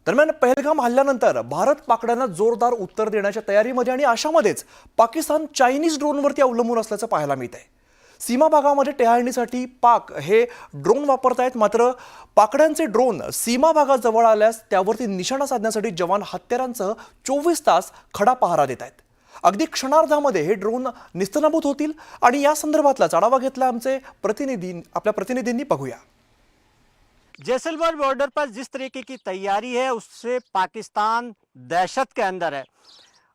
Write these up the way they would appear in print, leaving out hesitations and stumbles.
दरम्यान पहलगाम हल्ल्यानंतर भारत पाकड्यांना जोरदार उत्तर देण्याच्या तयारीमध्ये आणि अशामध्येच पाकिस्तान चायनीज ड्रोनवरती अवलंबून असल्याचं पाहायला मिळत आहे। सीमा भागामध्ये टेहाळणीसाठी पाक हे ड्रोन वापरतायत, मात्र पाकड्यांचे ड्रोन सीमा भागात जवळ आल्यास त्यावरती निशाणा साधण्यासाठी जवान हत्यारांसह 24 तास खडा पहारा देत आहेत। अगदी क्षणार्धामध्ये हे ड्रोन निस्तनाभूत होतील आणि या संदर्भातला आढावा घेतला आपल्या प्रतिनिधींनी। बघूया। जैसलमेर बॉर्डर पर जिस तरीके की तैयारी है उससे पाकिस्तान दहशत के अंदर है।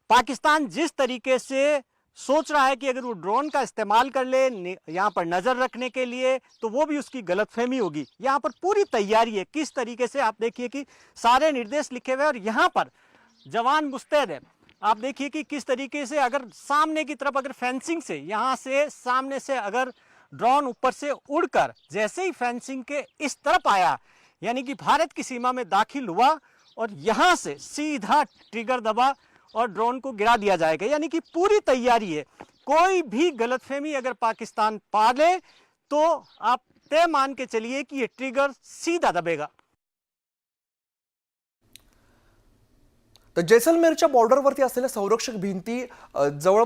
पाकिस्तान जिस तरीके से सोच रहा है कि अगर वो ड्रोन का इस्तेमाल कर ले यहाँ पर नज़र रखने के लिए तो वो भी उसकी गलतफहमी होगी। यहाँ पर पूरी तैयारी है, किस तरीके से आप देखिए कि सारे निर्देश लिखे हुए और यहाँ पर जवान मुस्तैद है। आप देखिए कि किस तरीके से अगर सामने की तरफ अगर फेंसिंग से यहाँ से सामने से अगर ड्रोन ऊपर से उड़कर जैसे ही फेंसिंग के इस तरफ आया यानी कि भारत की सीमा में दाखिल हुआ और यहाँ से सीधा ट्रिगर दबा और ड्रोन को गिरा दिया जाएगा। यानी कि पूरी तैयारी है, कोई भी गलतफहमी अगर पाकिस्तान पा ले तो आप तय मान के चलिए कि ये ट्रिगर सीधा दबेगा। तर जैसलमेरच्या बॉर्डरवरती असलेल्या संरक्षक भिंती जवळ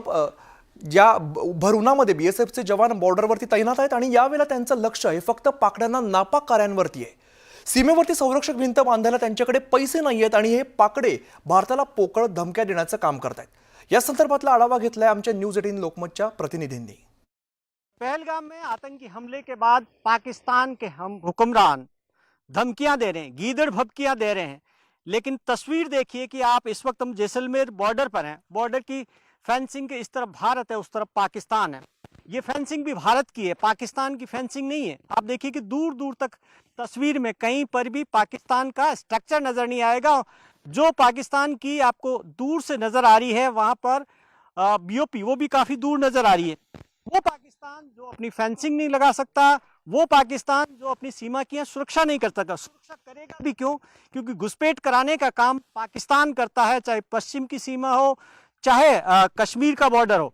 या भर उन्हामध्ये बीएसएफचे जवान बॉर्डरवरती तैनात आहेत आणि यावेळेला त्यांचं लक्ष हे फक्त पाकड्यांना नापाक कार्यांवरती आहे। सीमेवरती संरक्षक भिंत बांधायला त्यांच्याकडे पैसे नाहीयेत आणि हे पाकडे भारताला पोकळ धमक्या देण्याचं काम करतायत। या संदर्भातला आढावा घेतलाय आमच्या न्यूज 18 लोकमतच्या प्रतिनिधींनी। पहलगाम में आतंकी हमले के बाद पाकिस्तान के हम हुक्मरान धमकियां दे रहे हैं, गीदड़ भभकियां दे रहे हैं, लेकिन तस्वीर देखिए कि आप इस वक्त हम जैसलमेर बॉर्डर पर हैं। बॉर्डर की फेंसिंग के इस तरफ भारत है, उस तरफ पाकिस्तान है। ये फेंसिंग भी भारत की है, पाकिस्तान की फेंसिंग नहीं है। आप देखिए कि दूर दूर तक तस्वीर में कहीं पर भी पाकिस्तान का स्ट्रक्चर नजर नहीं आएगा। जो पाकिस्तान की आपको दूर से नजर आ रही है वहां पर बीओपी वो भी काफी दूर नजर आ रही है। वो पाकिस्तान जो अपनी फेंसिंग नहीं लगा सकता, वो पाकिस्तान जो अपनी सीमा की सुरक्षा नहीं कर सकता। सुरक्षा करेगा भी क्यों? क्योंकि घुसपैठ कराने का काम पाकिस्तान करता है, चाहे पश्चिम की सीमा हो चाहे कश्मीर का बॉर्डर हो।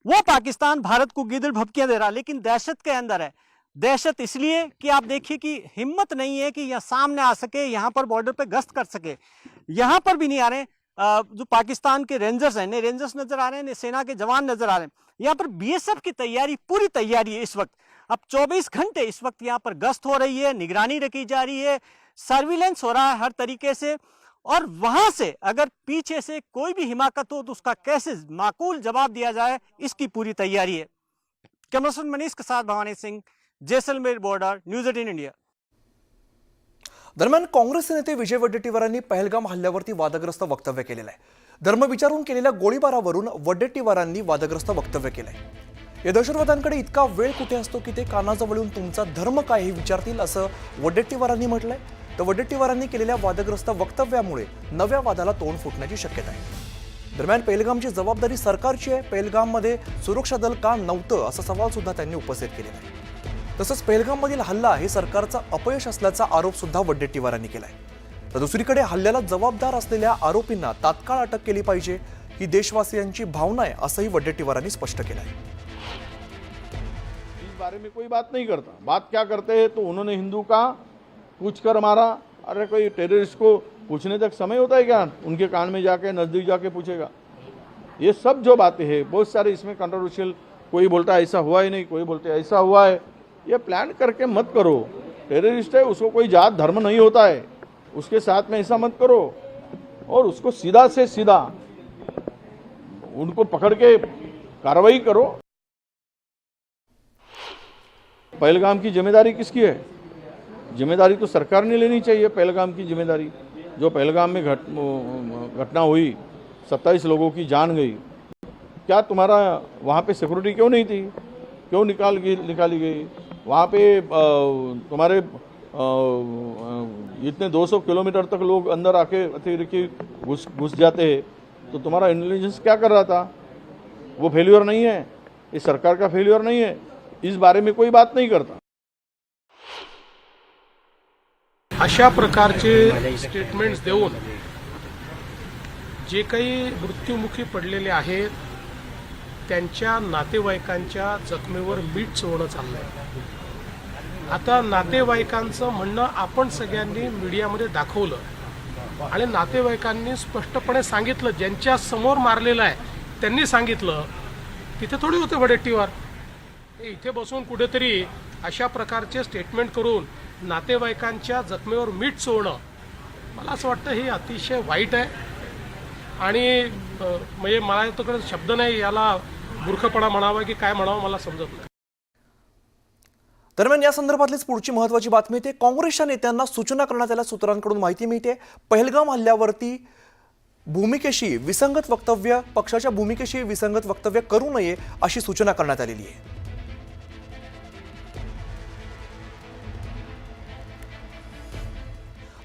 वो पाकिस्तान भारत को गिदड़ भभकियां दे रहा, लेकिन दहशत के अंदर है। दहशत इसलिए कि आप देखिए कि हिम्मत नहीं है कि यहाँ सामने आ सके, यहाँ पर बॉर्डर पे गश्त कर सके। यहाँ पर भी नहीं आ रहे जो पाकिस्तान के रेंजर्स हैं, ने रेंजर्स नजर आ रहे हैं, ने सेना के जवान नजर आ रहे हैं। यहाँ पर बीएसएफ की तैयारी पूरी तैयारी है इस वक्त। अब 24 घंटे इस वक्त यहाँ पर गश्त हो रही है, निगरानी रखी जा रही है, सर्विलेंस हो रहा है हर तरीके से। और वहां से अगर पीछे से कोई भी हिमाकत हो तो उसका कैसे माकूल जवाब दिया जाए, इसकी पूरी तैयारी है। कैमरामैन मनीष के साथ भवानी सिंह, जैसलमेर बॉर्डर, न्यूज 18 इंडिया। दरम्यान काँग्रेस नेते विजय वडेट्टीवारांनी पहलगाम हल्ल्यावरती वादग्रस्त वक्तव्य केलेलं आहे। धर्म विचारून केलेल्या गोळीबारावरून वडेट्टीवारांनी वादग्रस्त वक्तव्य केलंय। या दहशतवाद्यांकडे इतका वेळ कुठे असतो की ते कानाजवळ येऊन तुमचा धर्म काय हे विचारतील, असं वडेट्टीवारांनी म्हटलंय। तर वडेट्टीवारांनी केलेल्या वादग्रस्त वक्तव्यामुळे नव्या वादाला तोंड फुटण्याची शक्यता आहे। दरम्यान पहलगामची जबाबदारी सरकारची आहे, पहलगाममध्ये सुरक्षा दल का नव्हतं असा सवाल सुद्धा त्यांनी उपस्थित केलेला आहे। तसंच पहलगाममधील हल्ला हे सरकारचा अपयश असल्याचा आरोप सुद्धा वडेट्टीवारांनी केलाय। तर दुसरीकडे हल्ल्याला जबाबदार असलेल्या आरोपींना तात्काळ अटक केली पाहिजे ही देशवासियांची भावना आहे, असंही वडेट्टीवारांनी स्पष्ट केलं आहे। इस बारे में कोई बात नहीं करता। बात क्या करते हैं तो उन्होंने हिंदू का पूछ कर मारा। अरे कोई टेररिस्ट को पूछने तक समय होता है क्या? उनके कान में जाके नजदीक जाके पूछेगा? ये सब जो बातें हैं बहुत सारे इसमें कंट्रोवर्शियल, कोई बोलता है ऐसा हुआ ही नहीं, कोई बोलते ऐसा हुआ है। ये प्लान करके मत करो। टेररिस्ट है, उसको कोई जात धर्म नहीं होता है, उसके साथ में ऐसा मत करो। और उसको सीधा से सीधा उनको पकड़ के कार्रवाई करो। पहलगाम की जिम्मेदारी किसकी है? जिम्मेदारी तो सरकार ने लेनी चाहिए। पहलगाम की जिम्मेदारी, जो पहलगाम में घटना हुई, 27 लोगों की जान गई, क्या तुम्हारा वहाँ पे सिक्योरिटी क्यों नहीं थी? क्यों निकाली गई? वहाँ पे तुम्हारे इतने 200 किलोमीटर तक लोग अंदर आके अतिरिक्ति घुस जाते हैं, तो तुम्हारा इंटेलिजेंस क्या कर रहा था? वो फेल्यूर नहीं है, इस सरकार का फेल्यूर नहीं है। इस बारे में कोई बात नहीं करता। अशा प्रकारचे स्टेटमेंट्स देऊन जे काही मृत्युमुखी पडलेले आहेत त्यांच्या नातेवाईकांच्या जखमेवर मीठ चोळणं चाललंय। आता नातेवाईकांचं म्हणणं आपण सगळ्यांनी मीडियामध्ये दाखवलं आणि नातेवाईकांनी स्पष्टपणे सांगितलं, ज्यांच्या समोर मारलेलं आहे त्यांनी सांगितलं, तिथे थोडी होते वडेट्टीवार. इथे बसून कुठेतरी अशा प्रकारचे स्टेटमेंट करून नातेवाईकांच्या जखमेवर मीठ चोळणं, मला असं वाटतं हे अतिशय वाईट आहे. आणि म्हणजे मला तर शब्द नाही, याला मूर्खपणा म्हणावा की काय म्हणावं मला समजत नाही. दरम्यान या संदर्भातलीच पुढची महत्त्वाची बातमी येते. काँग्रेसच्या नेत्यांना सूचना करण्यात आल्या सूत्रांकडून माहिती मिळते. पहलगाम हल्ल्यावरती भूमिकेशी विसंगत वक्तव्य, पक्षाच्या भूमिकेशी विसंगत वक्तव्य करू नये अशी सूचना करण्यात आलेली आहे.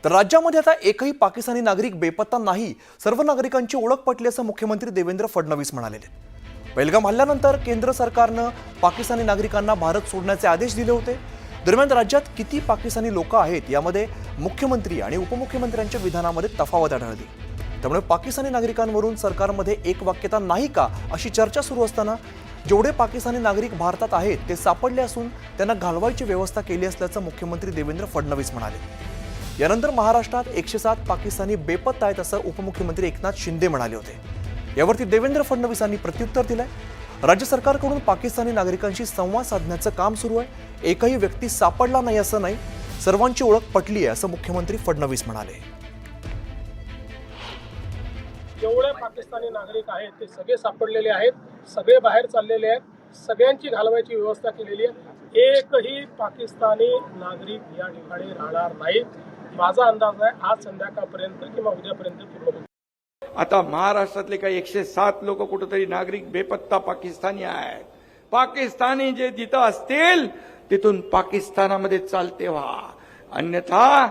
तर राज्यामध्ये आता एकही पाकिस्तानी नागरिक बेपत्ता नाही, सर्व नागरिकांची ओळख पटली असं मुख्यमंत्री देवेंद्र फडणवीस म्हणाले. पहलगाम हल्ल्यानंतर केंद्र सरकारनं पाकिस्तानी नागरिकांना भारत सोडण्याचे आदेश दिले होते. दरम्यान राज्यात किती पाकिस्तानी लोक आहेत यामध्ये मुख्यमंत्री आणि उपमुख्यमंत्र्यांच्या विधानामध्ये तफावत आढळली. त्यामुळे पाकिस्तानी नागरिकांवरून सरकारमध्ये एकवाक्यता नाही का अशी चर्चा सुरू असताना जेवढे पाकिस्तानी नागरिक भारतात आहेत ते सापडले असून त्यांना घालवायची व्यवस्था केली असल्याचं मुख्यमंत्री देवेंद्र फडणवीस म्हणाले. यानंतर महाराष्ट्रात 107 पाकिस्तानी बेपत्ता आहेत असं उपमुख्यमंत्री एकनाथ शिंदे म्हणाले होते. यावरती देवेंद्र फडणवीसांनी प्रत्युत्तर दिलंय. राज्य सरकारकडून पाकिस्तानी नागरिकांशी संवाद साधण्याचं काम सुरू आहे. एकही व्यक्ती सापडला नाही असं नाही, सर्वांची ओळख पटली आहे असं मुख्यमंत्री फडणवीस म्हणाले. जेवढे पाकिस्तानी नागरिक आहेत ते सगळे सापडलेले आहेत, सगळे बाहेर चाललेले आहेत, सगळ्यांची घालवायची व्यवस्था केलेली आहे. एकही पाकिस्तानी नागरिक या ठिकाणी राहणार नाहीत. माझा अंदाज आहे आज संध्याकाळपर्यंत किंवा उद्यापर्यंत पूर्ण होईल. आता महाराष्ट्रातले काही 107 लोक कुठेतरी नागरिक बेपत्ता पाकिस्तानी आहेत. पाकिस्तानी जे जिथं असतील तिथून पाकिस्तानामध्ये चालते व्हा, अन्यथा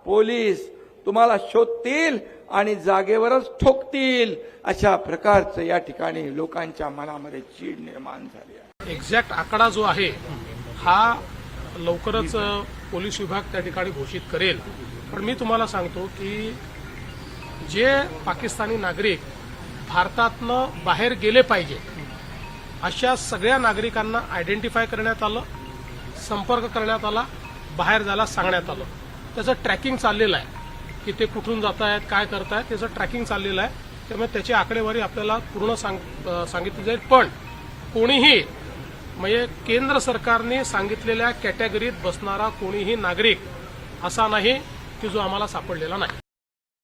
पोलीस तुम्हाला शोधतील आणि जागेवरच ठोकतील. अशा प्रकारचं या ठिकाणी लोकांच्या मनामध्ये चीड निर्माण झाली आहे. एक्झॅक्ट आकडा जो आहे हा लवकरच पोलीस विभाग त्या ठिकाणी घोषित करेल. पण मी तुम्हाला सांगतो की जे पाकिस्तानी नागरिक भारतातनं बाहेर गेले पाहिजे अशा सगळ्या नागरिकांना आयडेंटिफाय करण्यात आलं, संपर्क करण्यात आला, बाहेर जायला सांगण्यात आलं. त्याचं ट्रॅकिंग चाललेलं आहे की ते कुठून जात आहेत, काय करतायत, त्याचं ट्रॅकिंग चाललेलं आहे. त्यामुळे त्याची आकडेवारी आपल्याला पूर्ण सांगितली जाईल. पण कोणीही म्हणजे केंद्र सरकारने सांगितलेल्या कॅटेगरीत बसणारा कोणीही नागरिक असा नाही की जो आम्हाला सापडलेला नाही.